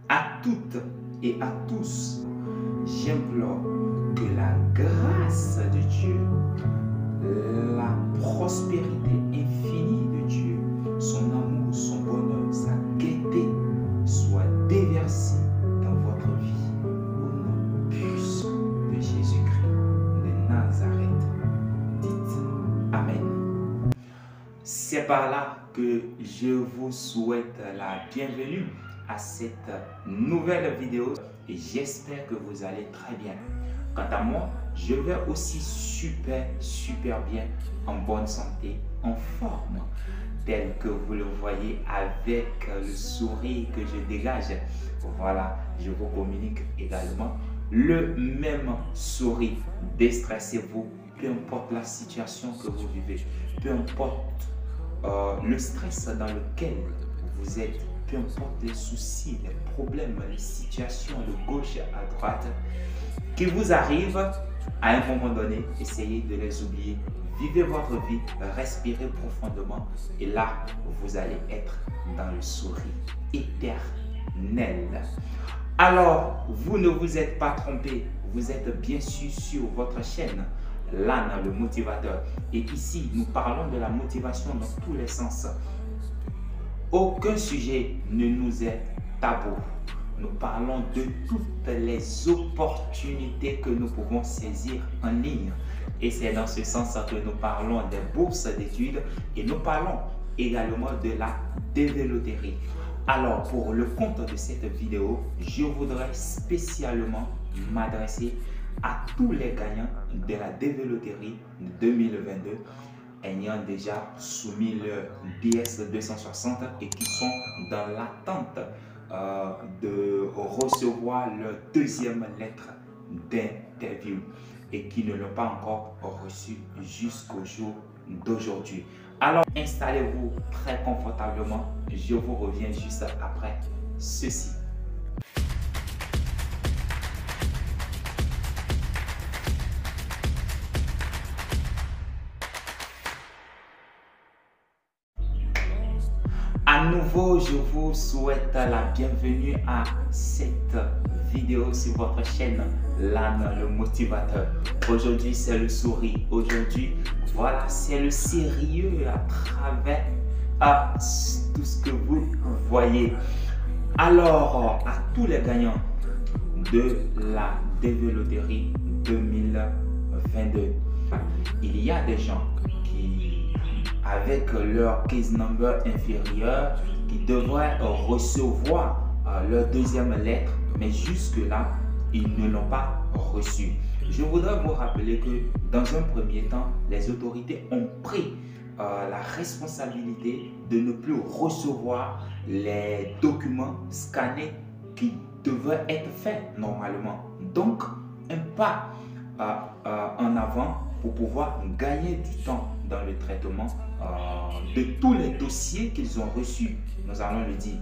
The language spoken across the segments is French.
À toutes et à tous, j'implore que la grâce de Dieu, la prospérité infinie de Dieu, son amour, son bonheur, sa gaieté soit déversée dans votre vie au nom puissant de Jésus-Christ de Nazareth. Dites Amen. C'est par là que je vous souhaite la bienvenue à cette nouvelle vidéo et j'espère que vous allez très bien. Quant à moi, je vais aussi super bien, en bonne santé, en forme, tel que vous le voyez avec le sourire que je dégage. Voilà, je vous communique également le même sourire. Déstressez-vous, peu importe la situation que vous vivez, peu importe le stress dans lequel vous êtes, peu importe les soucis, les problèmes, les situations de gauche à droite qui vous arrivent, à un moment donné, essayez de les oublier. Vivez votre vie, respirez profondément et là, vous allez être dans le sourire éternel. Alors, vous ne vous êtes pas trompé, vous êtes bien sûr sur votre chaîne, Lana le motivateur. Et ici, nous parlons de la motivation dans tous les sens. Aucun sujet ne nous est tabou. Nous parlons de toutes les opportunités que nous pouvons saisir en ligne. Et c'est dans ce sens que nous parlons des bourses d'études et nous parlons également de la dévéloterie. Alors, pour le compte de cette vidéo, je voudrais spécialement m'adresser à tous les gagnants de la dévéloterie 2022 ayant déjà soumis leur DS 260 et qui sont dans l'attente de recevoir leur deuxième lettre d'interview et qui ne l'ont pas encore reçu jusqu'au jour d'aujourd'hui. Alors installez-vous très confortablement, je vous reviens juste après ceci. À nouveau, je vous souhaite la bienvenue à cette vidéo sur votre chaîne Lana le motivateur. Aujourd'hui, c'est le sourire. Aujourd'hui, voilà, c'est le sérieux à travers tout ce que vous voyez. Alors, à tous les gagnants de la dévéloterie 2022, il y a des gens qui, avec leur case number inférieur, qui devraient recevoir leur deuxième lettre, mais jusque-là, ils ne l'ont pas reçu. Je voudrais vous rappeler que dans un premier temps, les autorités ont pris la responsabilité de ne plus recevoir les documents scannés qui devraient être faits normalement. Donc, un pas en avant pour pouvoir gagner du temps dans le traitement de tous les dossiers qu'ils ont reçus. Nous allons le dire.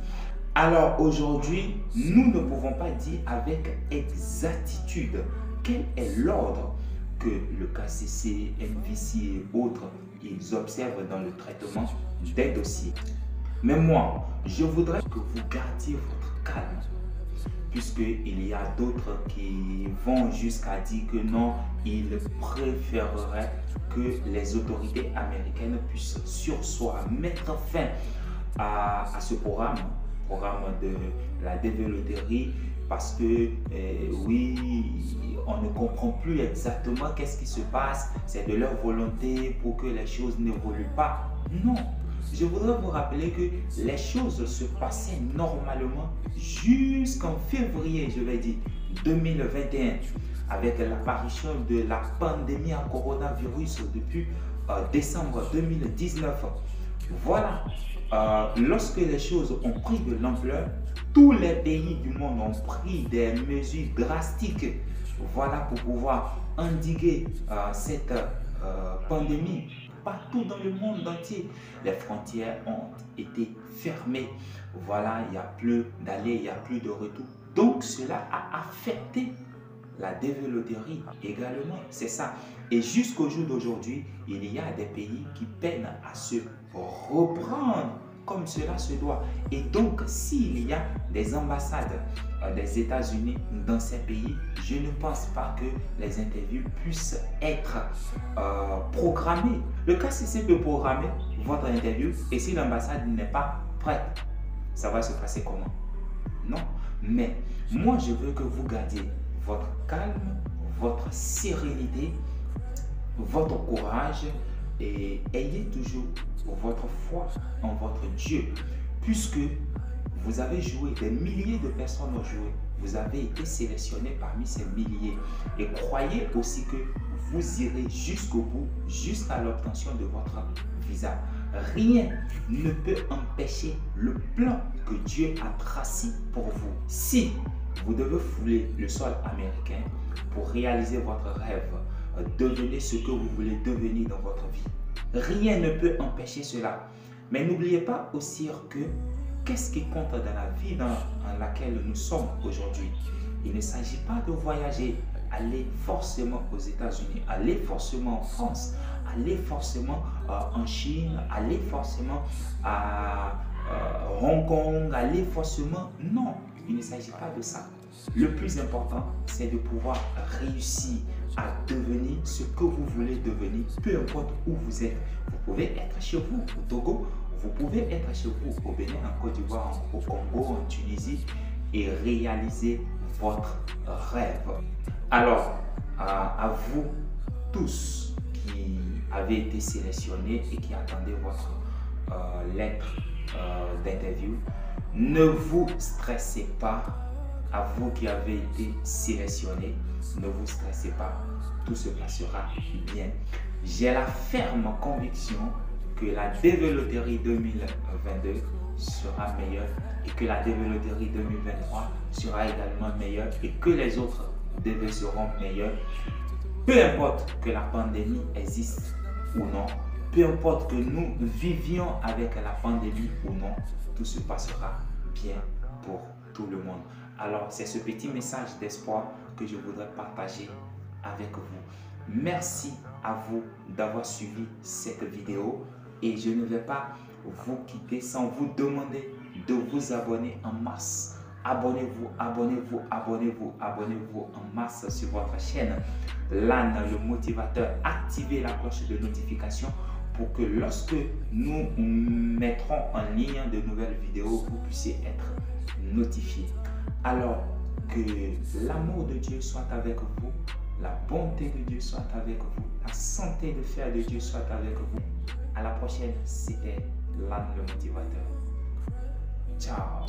Alors aujourd'hui, nous ne pouvons pas dire avec exactitude quel est l'ordre que le KCC, MVC et autres, ils observent dans le traitement des dossiers. Mais moi, je voudrais que vous gardiez votre calme, puisqu'il y a d'autres qui vont jusqu'à dire que non, ils préféreraient que les autorités américaines puissent sur soi mettre fin à ce programme de la dévéloterie, parce que oui, on ne comprend plus exactement qu'est-ce qui se passe, c'est de leur volonté pour que les choses n'évoluent pas. Non, je voudrais vous rappeler que les choses se passaient normalement jusqu'en février, je vais dire, 2021, avec l'apparition de la pandémie à coronavirus depuis décembre 2019. Voilà, lorsque les choses ont pris de l'ampleur, tous les pays du monde ont pris des mesures drastiques, voilà, pour pouvoir endiguer cette pandémie. Partout dans le monde entier, les frontières ont été fermées. Voilà, il n'y a plus d'aller, il n'y a plus de retour. Donc cela a affecté la dévéloterie également, c'est ça. Et jusqu'au jour d'aujourd'hui, il y a des pays qui peinent à se reprendre comme cela se doit. Et donc, s'il y a des ambassades des États-Unis dans ces pays, je ne pense pas que les interviews puissent être programmées. Le KCC peut programmer votre interview et si l'ambassade n'est pas prête, ça va se passer comment? Non. Mais moi, je veux que vous gardiez votre calme, votre sérénité, votre courage et ayez toujours votre foi en votre Dieu. Puisque vous avez joué, des milliers de personnes ont joué, vous avez été sélectionné parmi ces milliers. Et croyez aussi que vous irez jusqu'au bout, jusqu'à l'obtention de votre visa. Rien ne peut empêcher le plan que Dieu a tracé pour vous. Si vous devez fouler le sol américain pour réaliser votre rêve, devenez ce que vous voulez devenir dans votre vie. Rien ne peut empêcher cela. Mais n'oubliez pas aussi que qu'est-ce qui compte dans la vie dans laquelle nous sommes aujourd'hui? Il ne s'agit pas de voyager, aller forcément aux États-Unis, aller forcément en France, aller forcément en Chine, aller forcément à Hong Kong, aller forcément... Non, il ne s'agit pas de ça. Le plus important, c'est de pouvoir réussir à devenir ce que vous voulez devenir, peu importe où vous êtes. Vous pouvez être chez vous au Togo, vous pouvez être chez vous au Bénin, en Côte d'Ivoire, au Congo, en Tunisie et réaliser votre rêve. Alors, à vous tous qui avez été sélectionnés et qui attendez votre lettre d'interview, ne vous stressez pas. À vous qui avez été sélectionnés, ne vous stressez pas, tout se passera bien. J'ai la ferme conviction que la développerie 2022 sera meilleure et que la développerie 2023 sera également meilleure et que les autres DV seront meilleurs. Peu importe que la pandémie existe ou non, peu importe que nous vivions avec la pandémie ou non, tout se passera bien pour tout le monde. Alors, c'est ce petit message d'espoir que je voudrais partager avec vous. Merci à vous d'avoir suivi cette vidéo et je ne vais pas vous quitter sans vous demander de vous abonner en masse. Abonnez-vous, abonnez-vous, abonnez-vous, abonnez-vous en masse sur votre chaîne LAN, le motivateur. Activez la cloche de notification pour que lorsque nous mettrons en ligne de nouvelles vidéos, vous puissiez être notifié. Alors, que l'amour de Dieu soit avec vous, la bonté de Dieu soit avec vous, la santé de fer de Dieu soit avec vous. À la prochaine, c'était LAN, le motivateur. Ciao.